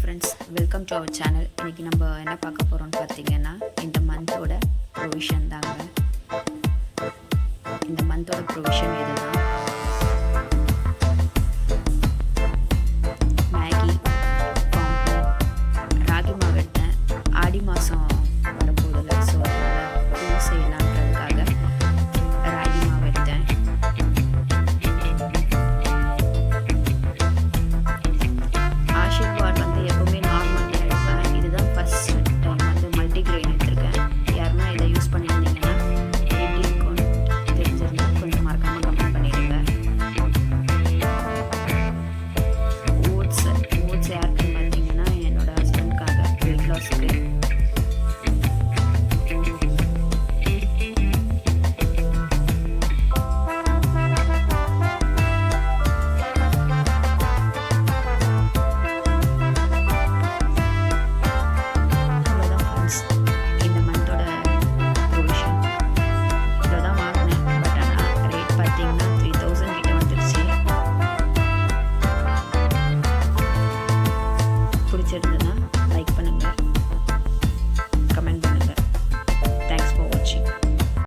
Friends, welcome to our channel. இன்றைக்கி நம்ம என்ன பார்க்க போகிறோம்னு பார்த்தீங்கன்னா, இந்த மந்தோட ப்ரொவிஷன் தாங்க. இந்த மந்தோட ப்ரொவிஷன் இதுதான். மேகி, கார்ன்ஃப்ளவர், ராகி மாவு எடுத்தேன். ஆடி மாதம் வரப்போதில்லை, ஸோ அதனால் கூழ் செய்யலான்றதுக்காக ராகி மாவு எடுத்தேன். ஆஷிர்வாத் வந்து எப்போவுமே நார்மல் தான் எடுப்பேன். இதுதான் ஃபஸ்ட் டைம் வந்து மல்டிகிரெயின் எடுத்திருக்கேன். யாருன்னா இதை யூஸ் பண்ணியிருந்தீங்கன்னா எப்படி இருக்கும்னு தெரிஞ்சிருந்தா கொஞ்சம் மறக்காமல் கமெண்ட் பண்ணிடுங்க. ஓட்ஸ் யாருக்குன்னு பார்த்தீங்கன்னா என்னோட ஹஸ்பண்ட்காக வெயிட் லாஸ்க்கு. இந்த மந்தோட ப்ரொவிஷன் இவ்வளோ தான் வாங்கினேன். பட் ஆனால் ரேட் பார்த்தீங்கன்னா 3000 கிட்ட வந்துடுச்சு. பிடிச்சிருந்ததுன்னா லைக் பண்ணுங்கள்.